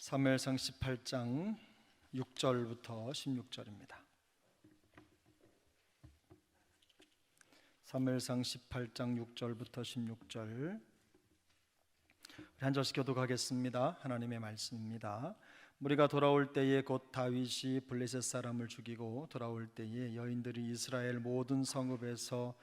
사무엘상 18장 6절부터 16절입니다. 사무엘상 18장 6절부터 16절 한 절씩 교독하겠습니다. 하나님의 말씀입니다. 무리가 돌아올 때에 곧 다윗이 블레셋 사람을 죽이고 돌아올 때에 여인들이 이스라엘 모든 성읍에서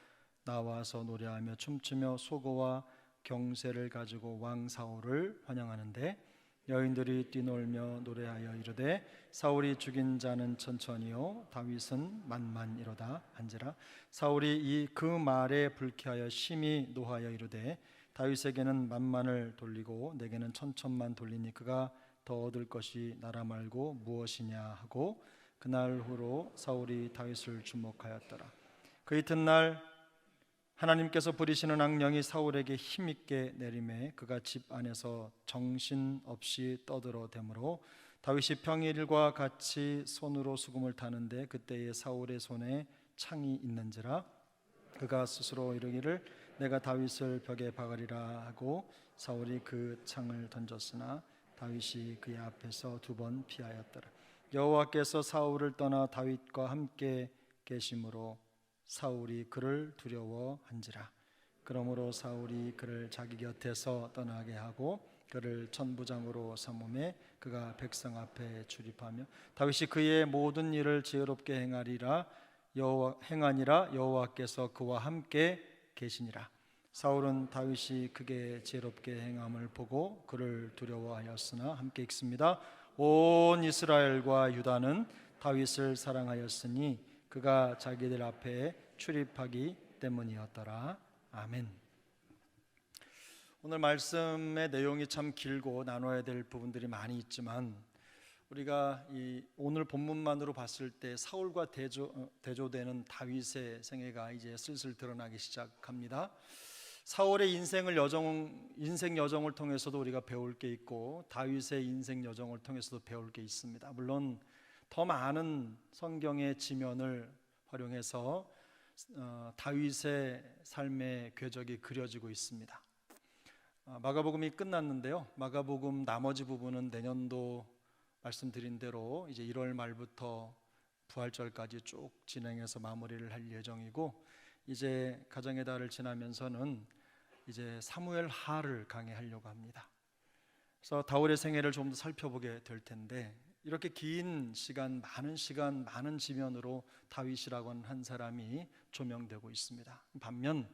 나와서 노래하며 춤추며 소고와 경쇠를 가지고 왕 사울을 환영하는데 여인들이 뛰놀며 노래하여 이르되 사울이 죽인 자는 천천히요 다윗은 만만이로다 한지라. 사울이 그 말에 불쾌하여 심히 노하여 이르되 다윗에게는 만만을 돌리고 내게는 천천만 돌리니 그가 더 얻을 것이 나라 말고 무엇이냐 하고 그날 후로 사울이 다윗을 주목하였더라. 그 이튿날 하나님께서 부리시는 악령이 사울에게 힘있게 내림에 그가 집 안에서 정신없이 떠들어대므로 다윗이 평일과 같이 손으로 수금을 타는데 그때에 사울의 손에 창이 있는지라. 그가 스스로 이르기를 내가 다윗을 벽에 박으리라 하고 사울이 그 창을 던졌으나 다윗이 그의 앞에서 2번 피하였더라. 여호와께서 사울을 떠나 다윗과 함께 계심으로 사울이 그를 두려워한지라. 그러므로 사울이 그를 자기 곁에서 떠나게 하고 그를 천부장으로 삼음에 그가 백성 앞에 출입하며 다윗이 그의 모든 일을 지혜롭게 행하니라 여호와께서 그와 함께 계시니라. 사울은 다윗이 크게 지혜롭게 행함을 보고 그를 두려워하였으나 함께 읽습니다. 온 이스라엘과 유다는 다윗을 사랑하였으니 그가 자기들 앞에 출입하기 때문이었더라. 아멘. 오늘 말씀의 내용이 참 길고 나눠야 될 부분들이 많이 있지만 우리가 오늘 본문만으로 봤을 때 사울과 대조되는 다윗의 생애가 이제 슬슬 드러나기 시작합니다. 사울의 인생 여정을 통해서도 우리가 배울 게 있고 다윗의 인생 여정을 통해서도 배울 게 있습니다. 물론 더 많은 성경의 지면을 활용해서 다윗의 삶의 궤적이 그려지고 있습니다. 마가복음이 끝났는데요. 마가복음 나머지 부분은 내년도 말씀드린 대로 이제 1월 말부터 부활절까지 쭉 진행해서 마무리를 할 예정이고 이제 가정의 달을 지나면서는 이제 사무엘 하를 강해하려고 합니다. 그래서 다윗의 생애를 좀 더 살펴보게 될 텐데 이렇게 긴 시간, 많은 지면으로 다윗이라고 하는 한 사람이 조명되고 있습니다. 반면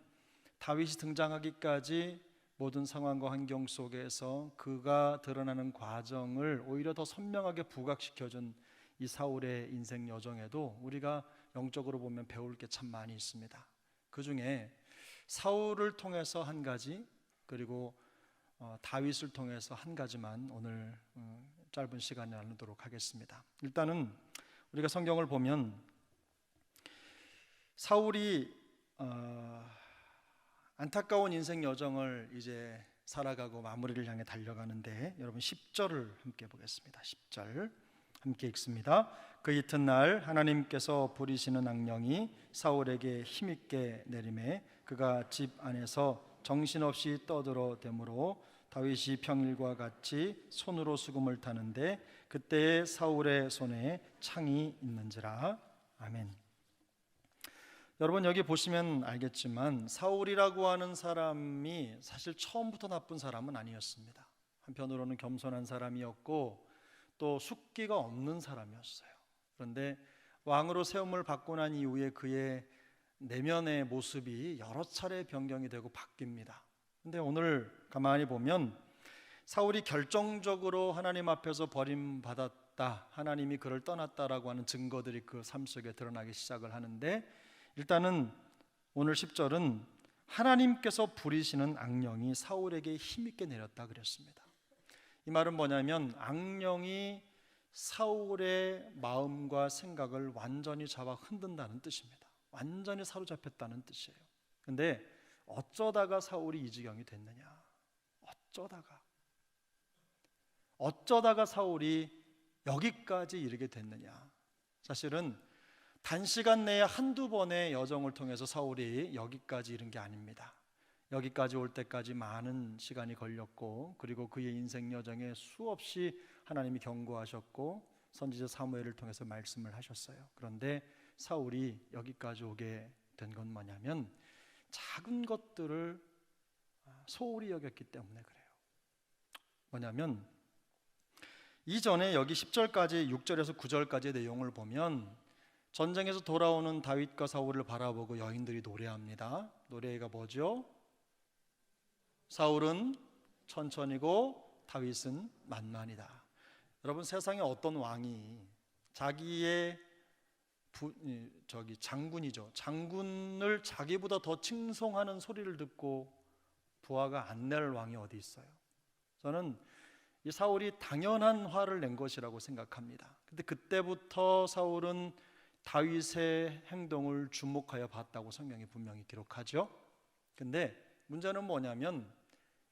다윗이 등장하기까지 모든 상황과 환경 속에서 그가 드러나는 과정을 오히려 더 선명하게 부각시켜준 이 사울의 인생 여정에도 우리가 영적으로 보면 배울 게 참 많이 있습니다. 그 중에 사울을 통해서 한 가지, 그리고 다윗을 통해서 한 가지만 오늘 짧은 시간에 나누도록 하겠습니다. 일단은 우리가 성경을 보면 사울이 안타까운 인생 여정을 이제 살아가고 마무리를 향해 달려가는데 여러분 10절을 함께 보겠습니다. 10절 함께 읽습니다. 그 이튿날 하나님께서 부리시는 악령이 사울에게 힘있게 내림에 그가 집 안에서 정신없이 떠들어대므로 다윗이 평일과 같이 손으로 수금을 타는데 그때에 사울의 손에 창이 있는지라. 아멘. 여러분 여기 보시면 알겠지만 사울이라고 하는 사람이 사실 처음부터 나쁜 사람은 아니었습니다. 한편으로는 겸손한 사람이었고 또 숙기가 없는 사람이었어요. 그런데 왕으로 세움을 받고 난 이후에 그의 내면의 모습이 여러 차례 변경이 되고 바뀝니다. 근데 오늘 가만히 보면 사울이 결정적으로 하나님 앞에서 버림받았다, 하나님이 그를 떠났다라고 하는 증거들이 그 삶 속에 드러나기 시작을 하는데 일단은 오늘 10절은 하나님께서 부리시는 악령이 사울에게 힘있게 내렸다 그랬습니다. 이 말은 뭐냐면 악령이 사울의 마음과 생각을 완전히 잡아 흔든다는 뜻입니다. 완전히 사로잡혔다는 뜻이에요. 근데 어쩌다가 사울이 이 지경이 됐느냐? 어쩌다가 사울이 여기까지 이르게 됐느냐? 사실은 단시간 내에 한두 번의 여정을 통해서 사울이 여기까지 이른 게 아닙니다. 여기까지 올 때까지 많은 시간이 걸렸고, 그리고 그의 인생 여정에 수없이 하나님이 경고하셨고 선지자 사무엘을 통해서 말씀을 하셨어요. 그런데 사울이 여기까지 오게 된 건 뭐냐면 작은 것들을 소홀히 여겼기 때문에 그래요. 뭐냐면 이전에 여기 10절까지 6절에서 9절까지의 내용을 보면 전쟁에서 돌아오는 다윗과 사울을 바라보고 여인들이 노래합니다. 노래가 뭐죠? 사울은 천천히고 다윗은 만만이다. 여러분, 세상에 어떤 왕이 자기의 장군이죠. 장군을 자기보다 더 칭송하는 소리를 듣고 부하가 안 낼 왕이 어디 있어요? 저는 이 사울이 당연한 화를 낸 것이라고 생각합니다. 근데 그때부터 사울은 다윗의 행동을 주목하여 봤다고 성경이 분명히 기록하죠. 근데 문제는 뭐냐면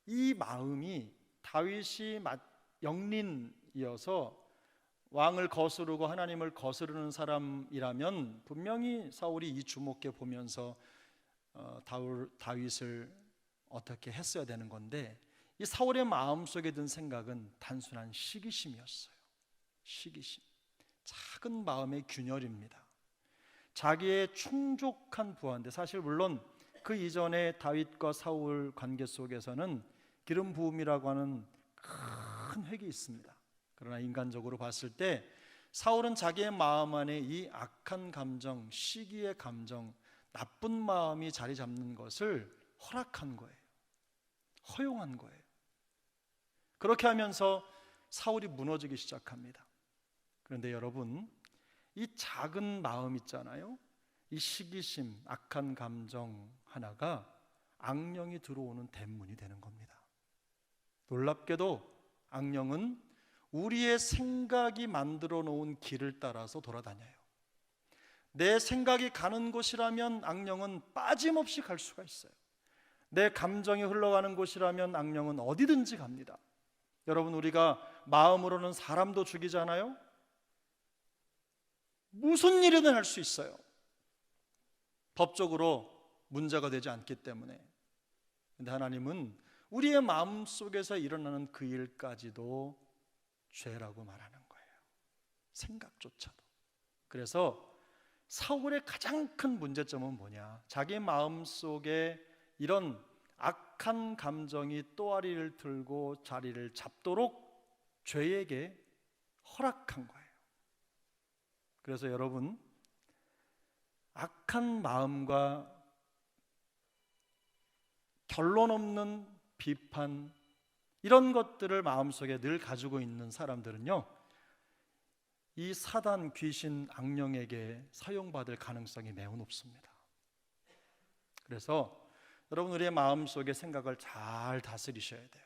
이 마음이 다윗이 영린이어서 왕을 거스르고 하나님을 거스르는 사람이라면 분명히 사울이 이 주목해 보면서 다윗을 어떻게 했어야 되는 건데, 이 사울의 마음속에 든 생각은 단순한 시기심이었어요. 시기심, 작은 마음의 균열입니다. 자기의 충족한 부하인데, 사실 물론 그 이전에 다윗과 사울 관계 속에서는 기름 부음이라고 하는 큰 획이 있습니다. 그러나 인간적으로 봤을 때 사울은 자기의 마음 안에 이 악한 감정, 시기의 감정, 나쁜 마음이 자리 잡는 것을 허락한 거예요. 허용한 거예요. 그렇게 하면서 사울이 무너지기 시작합니다. 그런데 여러분, 이 작은 마음 있잖아요. 이 시기심, 악한 감정 하나가 악령이 들어오는 대문이 되는 겁니다. 놀랍게도 악령은 우리의 생각이 만들어 놓은 길을 따라서 돌아다녀요. 내 생각이 가는 곳이라면 악령은 빠짐없이 갈 수가 있어요. 내 감정이 흘러가는 곳이라면 악령은 어디든지 갑니다. 여러분, 우리가 마음으로는 사람도 죽이잖아요. 무슨 일이든 할 수 있어요. 법적으로 문제가 되지 않기 때문에. 그런데 하나님은 우리의 마음 속에서 일어나는 그 일까지도 죄라고 말하는 거예요. 생각조차도. 그래서 사울의 가장 큰 문제점은 뭐냐? 자기 마음 속에 이런 악한 감정이 또아리를 들고 자리를 잡도록 죄에게 허락한 거예요. 그래서 여러분, 악한 마음과 결론 없는 비판, 이런 것들을 마음속에 늘 가지고 있는 사람들은요, 이 사단, 귀신, 악령에게 사용받을 가능성이 매우 높습니다. 그래서 여러분, 우리의 마음속의 생각을 잘 다스리셔야 돼요.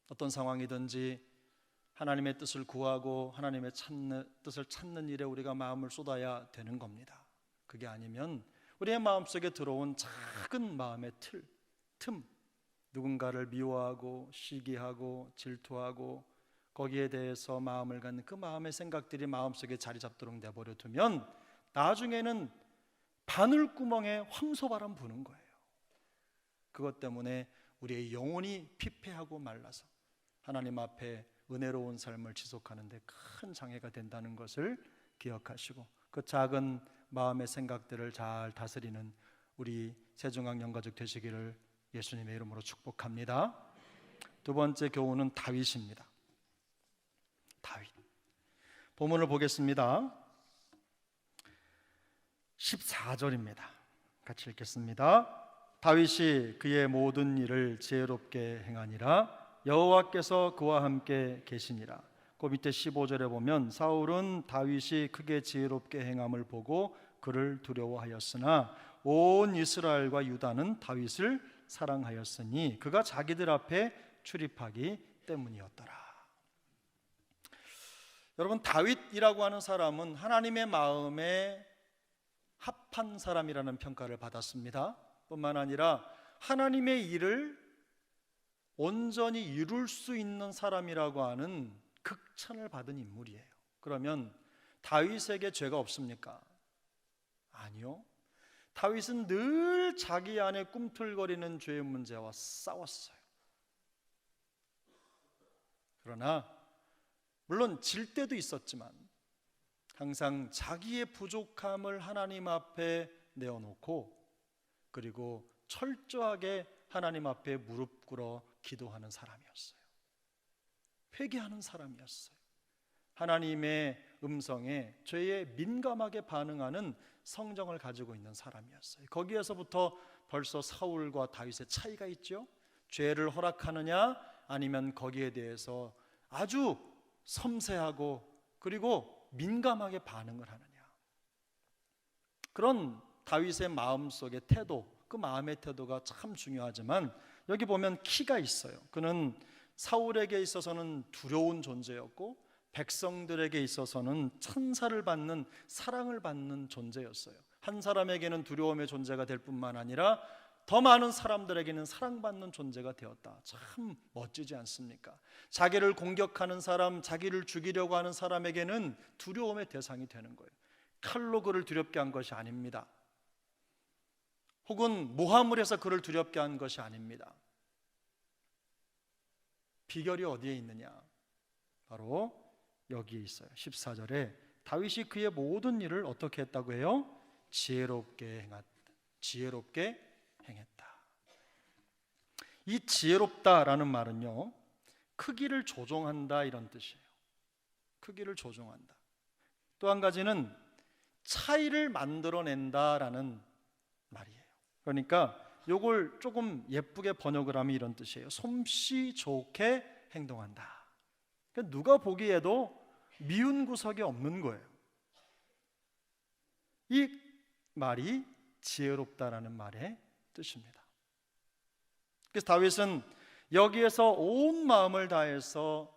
어떤 상황이든지 하나님의 뜻을 구하고 하나님의 뜻을 찾는 일에 우리가 마음을 쏟아야 되는 겁니다. 그게 아니면 우리의 마음속에 들어온 작은 마음의 틈, 누군가를 미워하고 시기하고 질투하고 거기에 대해서 마음을 갖는 그 마음의 생각들이 마음속에 자리 잡도록 내버려 두면 나중에는 바늘구멍에 황소바람 부는 거예요. 그것 때문에 우리의 영혼이 피폐하고 말라서 하나님 앞에 은혜로운 삶을 지속하는 데 큰 장애가 된다는 것을 기억하시고, 그 작은 마음의 생각들을 잘 다스리는 우리 세종학 영가족 되시기를 예수님의 이름으로 축복합니다. 두 번째 교훈은 다윗입니다. 다윗. 본문을 보겠습니다. 14절입니다. 같이 읽겠습니다. 다윗이 그의 모든 일을 지혜롭게 행하니라. 여호와께서 그와 함께 계시니라. 그 밑에 15절에 보면 사울은 다윗이 크게 지혜롭게 행함을 보고 그를 두려워하였으나 온 이스라엘과 유다는 다윗을 사랑하였으니 그가 자기들 앞에 출입하기 때문이었더라. 여러분, 다윗이라고 하는 사람은 하나님의 마음에 합한 사람이라는 평가를 받았습니다. 뿐만 아니라 하나님의 일을 온전히 이룰 수 있는 사람이라고 하는 극찬을 받은 인물이에요. 그러면 다윗에게 죄가 없습니까? 아니요. 다윗은 늘 자기 안에 꿈틀거리는 죄의 문제와 싸웠어요. 그러나 물론 질 때도 있었지만 항상 자기의 부족함을 하나님 앞에 내어놓고 그리고 철저하게 하나님 앞에 무릎 꿇어 기도하는 사람이었어요. 회개하는 사람이었어요. 하나님의 음성에 죄에 민감하게 반응하는 성정을 가지고 있는 사람이었어요. 거기에서부터 벌써 사울과 다윗의 차이가 있죠. 죄를 허락하느냐 아니면 거기에 대해서 아주 섬세하고 그리고 민감하게 반응을 하느냐. 그런 다윗의 마음속의 태도, 그 마음의 태도가 참 중요하지만 여기 보면 키가 있어요. 그는 사울에게 있어서는 두려운 존재였고 백성들에게 있어서는 천사를 받는, 사랑을 받는 존재였어요. 한 사람에게는 두려움의 존재가 될 뿐만 아니라 더 많은 사람들에게는 사랑받는 존재가 되었다. 참 멋지지 않습니까? 자기를 공격하는 사람, 자기를 죽이려고 하는 사람에게는 두려움의 대상이 되는 거예요. 칼로 그를 두렵게 한 것이 아닙니다. 혹은 모함을 해서 그를 두렵게 한 것이 아닙니다. 비결이 어디에 있느냐? 바로 여기에 있어요. 14절에 다윗이 그의 모든 일을 어떻게 했다고 해요? 지혜롭게 행했다. 이 지혜롭다라는 말은요, 크기를 조종한다 이런 뜻이에요. 크기를 조종한다. 또 한 가지는 차이를 만들어낸다라는 말이에요. 그러니까 요걸 조금 예쁘게 번역을 하면 이런 뜻이에요. 솜씨 좋게 행동한다. 그러니까 누가 보기에도 미운 구석이 없는 거예요. 이 말이 지혜롭다라는 말의 뜻입니다. 그래서 다윗은 여기에서 온 마음을 다해서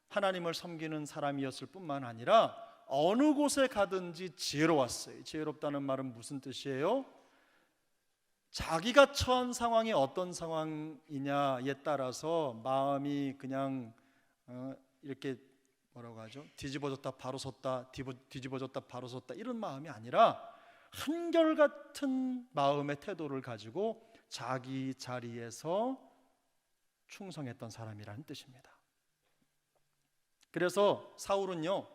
하나님을 섬기는 사람이었을 뿐만 아니라 어느 곳에 가든지 지혜로웠어요. 지혜롭다는 말은 무슨 뜻이에요? 자기가 처한 상황이 어떤 상황이냐에 따라서 마음이 그냥 이렇게 뭐라고 하죠? 뒤집어졌다 바로 섰다, 뒤집어졌다 바로 섰다 이런 마음이 아니라 한결같은 마음의 태도를 가지고 자기 자리에서 충성했던 사람이라는 뜻입니다. 그래서 사울은요,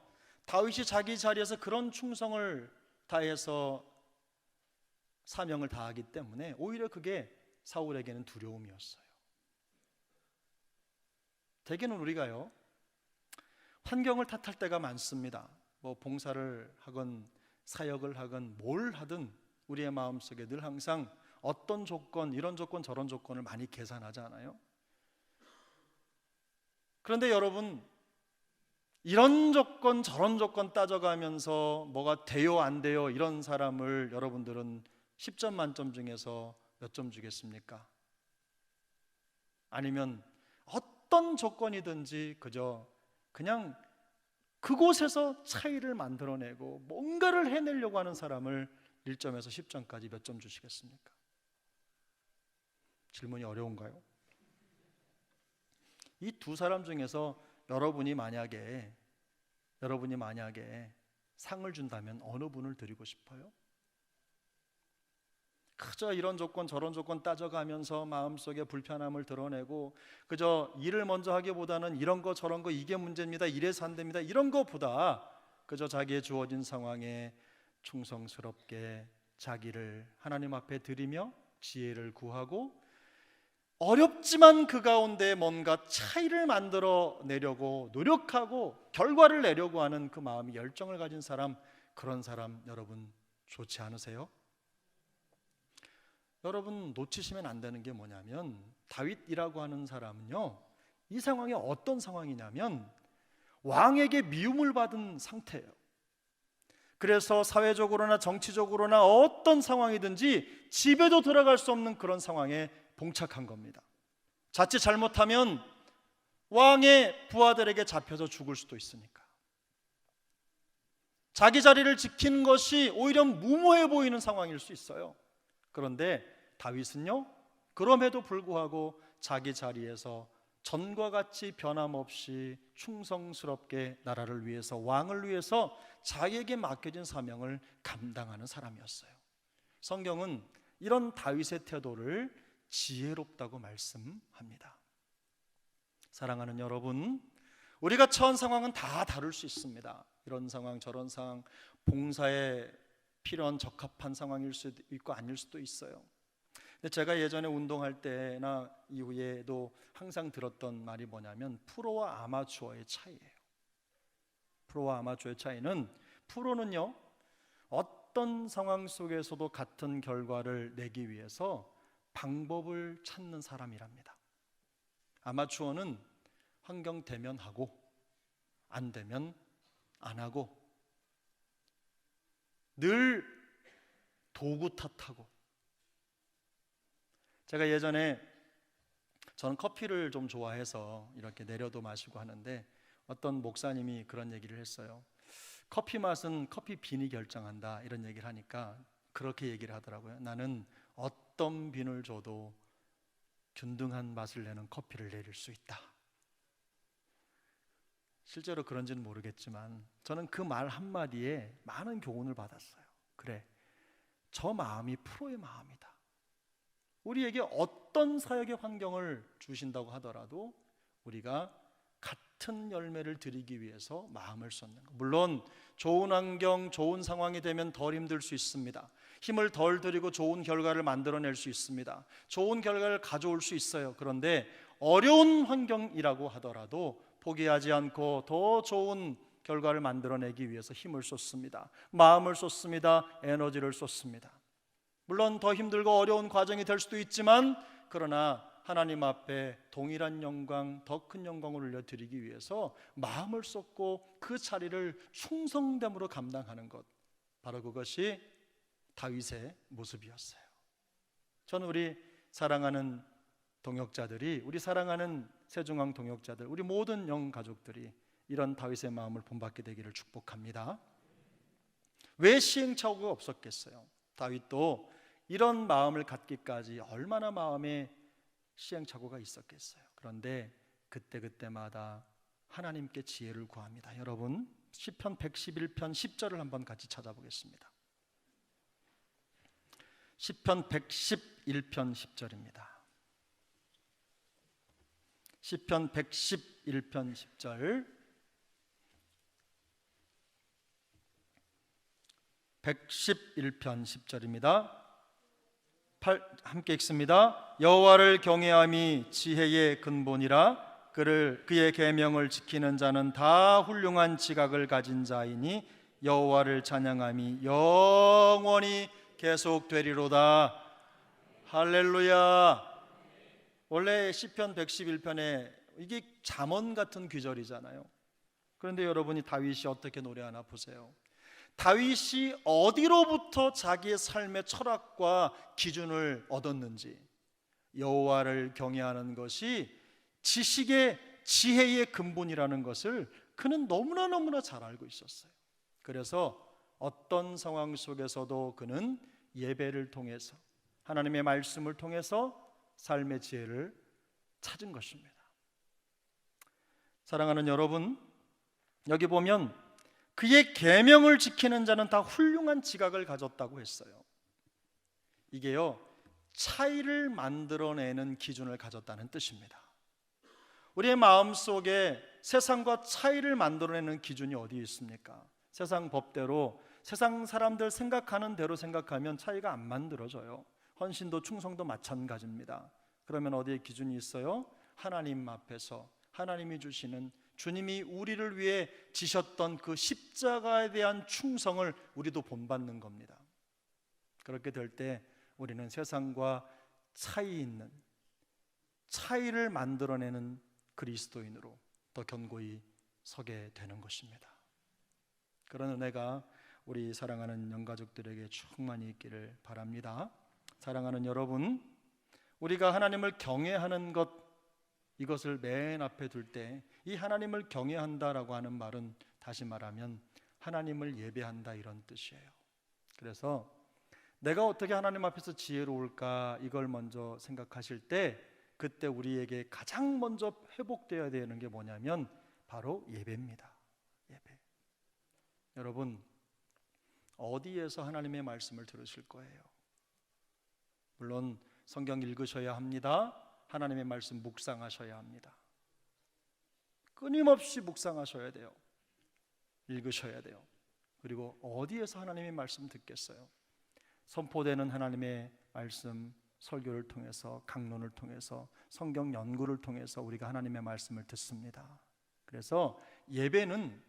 다윗이 자기 자리에서 그런 충성을 다해서 사명을 다하기 때문에 오히려 그게 사울에게는 두려움이었어요. 대개는 우리가요, 환경을 탓할 때가 많습니다. 뭐 봉사를 하건 사역을 하건 뭘 하든 우리의 마음속에 늘 항상 어떤 조건, 이런 조건 저런 조건을 많이 계산하잖아요. 그런데 여러분, 이런 조건 저런 조건 따져가면서 뭐가 돼요 안 돼요 이런 사람을 여러분들은 10점 만점 중에서 몇 점 주겠습니까? 아니면 어떤 조건이든지 그냥 그곳에서 차이를 만들어내고 뭔가를 해내려고 하는 사람을 1점에서 10점까지 몇 점 주시겠습니까? 질문이 어려운가요? 이 두 사람 중에서 여러분이 만약에 상을 준다면 어느 분을 드리고 싶어요? 그저 이런 조건 저런 조건 따져가면서 마음속에 불편함을 드러내고 그저 일을 먼저 하기보다는 이런 거 저런 거 이게 문제입니다, 이래서 안 됩니다 이런 거보다 그저 자기의 주어진 상황에 충성스럽게 자기를 하나님 앞에 드리며 지혜를 구하고 어렵지만 그 가운데 뭔가 차이를 만들어내려고 노력하고 결과를 내려고 하는 그 마음이 열정을 가진 사람, 그런 사람 여러분 좋지 않으세요? 여러분 놓치시면 안 되는 게 뭐냐면 다윗이라고 하는 사람은요, 이 상황이 어떤 상황이냐면 왕에게 미움을 받은 상태예요. 그래서 사회적으로나 정치적으로나 어떤 상황이든지 집에도 들어갈 수 없는 그런 상황에 봉착한 겁니다. 자칫 잘못하면 왕의 부하들에게 잡혀서 죽을 수도 있으니까 자기 자리를 지키는 것이 오히려 무모해 보이는 상황일 수 있어요. 그런데 다윗은요, 그럼에도 불구하고 자기 자리에서 전과 같이 변함없이 충성스럽게 나라를 위해서, 왕을 위해서 자기에게 맡겨진 사명을 감당하는 사람이었어요. 성경은 이런 다윗의 태도를 지혜롭다고 말씀합니다. 사랑하는 여러분, 우리가 처한 상황은 다 다를 수 있습니다. 이런 상황 저런 상황, 봉사에 필요한 적합한 상황일 수도 있고 아닐 수도 있어요. 근데 제가 예전에 운동할 때나 이후에도 항상 들었던 말이 뭐냐면 프로와 아마추어의 차이예요. 프로와 아마추어의 차이는, 프로는요 어떤 상황 속에서도 같은 결과를 내기 위해서 방법을 찾는 사람이랍니다. 아마추어는 환경 되면 하고 안 되면 안 하고 늘 도구 탓하고. 제가 예전에, 저는 커피를 좀 좋아해서 이렇게 내려도 마시고 하는데 어떤 목사님이 그런 얘기를 했어요. 커피 맛은 커피 빈이 결정한다, 이런 얘기를 하니까 그렇게 얘기를 하더라고요. 나는 어떤 빈을 줘도 균등한 맛을 내는 커피를 내릴 수 있다. 실제로 그런지는 모르겠지만 저는 그 말 한마디에 많은 교훈을 받았어요. 그래, 저 마음이 프로의 마음이다. 우리에게 어떤 사역의 환경을 주신다고 하더라도 우리가 같은 열매를 드리기 위해서 마음을 쏟는 것. 물론 좋은 환경, 좋은 상황이 되면 덜 힘들 수 있습니다. 힘을 덜 들이고 좋은 결과를 만들어낼 수 있습니다. 좋은 결과를 가져올 수 있어요. 그런데 어려운 환경이라고 하더라도 포기하지 않고 더 좋은 결과를 만들어내기 위해서 힘을 쏟습니다. 마음을 쏟습니다. 에너지를 쏟습니다. 물론 더 힘들고 어려운 과정이 될 수도 있지만, 그러나 하나님 앞에 동일한 영광, 더 큰 영광을 올려드리기 위해서 마음을 쏟고 그 자리를 충성됨으로 감당하는 것, 바로 그것이 다윗의 모습이었어요. 저는 우리 사랑하는 동역자들이, 우리 사랑하는 세중앙 동역자들, 우리 모든 영 가족들이 이런 다윗의 마음을 본받게 되기를 축복합니다. 왜 시행착오가 없었겠어요? 다윗도 이런 마음을 갖기까지 얼마나 마음에 시행착오가 있었겠어요. 그런데 그때마다 하나님께 지혜를 구합니다. 여러분, 시편 111편 10절을 한번 같이 찾아보겠습니다. 시편 111편 10절입니다. 시편 111편 10절, 111편 10절입니다. 함께 읽습니다. 여호와를 경외함이 지혜의 근본이라. 그의 계명을 지키는 자는 다 훌륭한 지각을 가진 자이니 여호와를 찬양함이 영원히 계속되리로다. 할렐루야. 원래 시편 111편에 이게 잠언 같은 귀절이잖아요. 그런데 여러분이 다윗이 어떻게 노래하나 보세요. 다윗이 어디로부터 자기의 삶의 철학과 기준을 얻었는지, 여호와를 경외하는 것이 지식의, 지혜의 근본이라는 것을 그는 너무나 잘 알고 있었어요. 그래서 어떤 상황 속에서도 그는 예배를 통해서, 하나님의 말씀을 통해서 삶의 지혜를 찾은 것입니다. 사랑하는 여러분, 여기 보면 그의 계명을 지키는 자는 다 훌륭한 지각을 가졌다고 했어요. 이게요, 차이를 만들어내는 기준을 가졌다는 뜻입니다. 우리의 마음속에 세상과 차이를 만들어내는 기준이 어디 있습니까? 세상 법대로, 세상 사람들 생각하는 대로 생각하면 차이가 안 만들어져요. 헌신도 충성도 마찬가지입니다. 그러면 어디에 기준이 있어요? 하나님 앞에서 하나님이 주시는, 주님이 우리를 위해 지셨던 그 십자가에 대한 충성을 우리도 본받는 겁니다. 그렇게 될 때 우리는 세상과 차이 있는, 차이를 만들어내는 그리스도인으로 더 견고히 서게 되는 것입니다. 그런 은혜가 우리 사랑하는 영가족들에게 충만히 있기를 바랍니다. 사랑하는 여러분, 우리가 하나님을 경외하는 것, 이것을 맨 앞에 둘 때, 이 하나님을 경외한다라고 하는 말은 다시 말하면 하나님을 예배한다, 이런 뜻이에요. 그래서 내가 어떻게 하나님 앞에서 지혜로울까, 이걸 먼저 생각하실 때, 그때 우리에게 가장 먼저 회복되어야 되는 게 뭐냐면 바로 예배입니다. 예배. 여러분, 어디에서 하나님의 말씀을 들으실 거예요? 물론 성경 읽으셔야 합니다. 하나님의 말씀 묵상하셔야 합니다. 끊임없이 묵상하셔야 돼요. 읽으셔야 돼요. 그리고 어디에서 하나님의 말씀 듣겠어요? 선포되는 하나님의 말씀, 설교를 통해서, 강론을 통해서, 성경 연구를 통해서 우리가 하나님의 말씀을 듣습니다. 그래서 예배는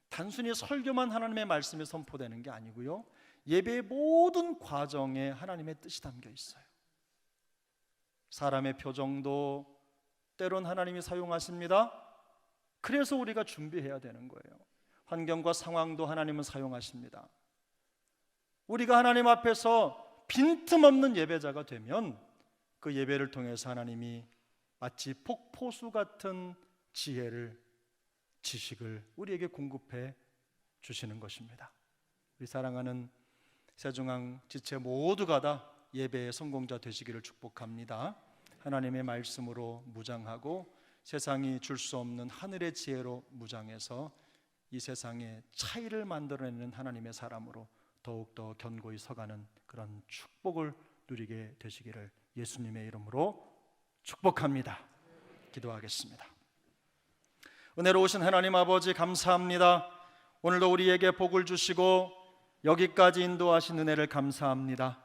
단순히 설교만 하나님의 말씀이 선포되는 게 아니고요, 예배의 모든 과정에 하나님의 뜻이 담겨 있어요. 사람의 표정도 때론 하나님이 사용하십니다. 그래서 우리가 준비해야 되는 거예요. 환경과 상황도 하나님은 사용하십니다. 우리가 하나님 앞에서 빈틈없는 예배자가 되면 그 예배를 통해서 하나님이 마치 폭포수 같은 지혜를, 지식을 우리에게 공급해 주시는 것입니다. 우리 사랑하는 세중앙 지체 모두가 다 예배의 성공자 되시기를 축복합니다. 하나님의 말씀으로 무장하고 세상이 줄 수 없는 하늘의 지혜로 무장해서 이 세상에 차이를 만들어내는 하나님의 사람으로 더욱더 견고히 서가는 그런 축복을 누리게 되시기를 예수님의 이름으로 축복합니다. 기도하겠습니다. 은혜로우신 하나님 아버지, 감사합니다. 오늘도 우리에게 복을 주시고 여기까지 인도하신 은혜를 감사합니다.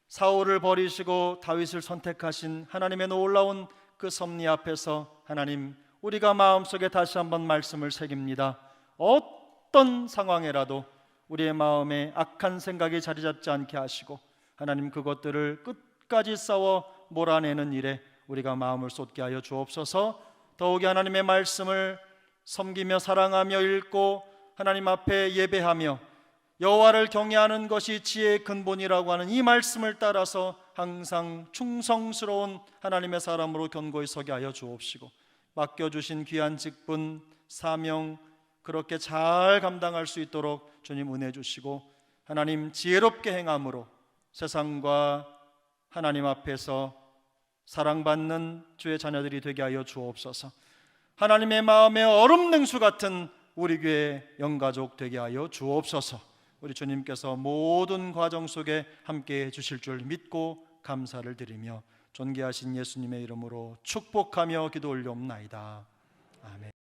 사울을 버리시고 다윗을 선택하신 하나님의 놀라운 그 섭리 앞에서 하나님, 우리가 마음속에 다시 한번 말씀을 새깁니다. 어떤 상황에라도 우리의 마음에 악한 생각이 자리 잡지 않게 하시고 하나님, 그것들을 끝까지 싸워 몰아내는 일에 우리가 마음을 쏟게 하여 주옵소서. 더욱이 하나님의 말씀을 섬기며 사랑하며 읽고 하나님 앞에 예배하며 여호와를 경외하는 것이 지혜의 근본이라고 하는 이 말씀을 따라서 항상 충성스러운 하나님의 사람으로 견고히 서게 하여 주옵시고, 맡겨주신 귀한 직분, 사명 그렇게 잘 감당할 수 있도록 주님 은혜 주시고, 하나님 지혜롭게 행함으로 세상과 하나님 앞에서 사랑받는 주의 자녀들이 되게 하여 주옵소서. 하나님의 마음에 얼음 냉수 같은 우리 교회 영가족 되게 하여 주옵소서. 우리 주님께서 모든 과정 속에 함께해 주실 줄 믿고 감사를 드리며 존귀하신 예수님의 이름으로 축복하며 기도 올려옵나이다. 아멘.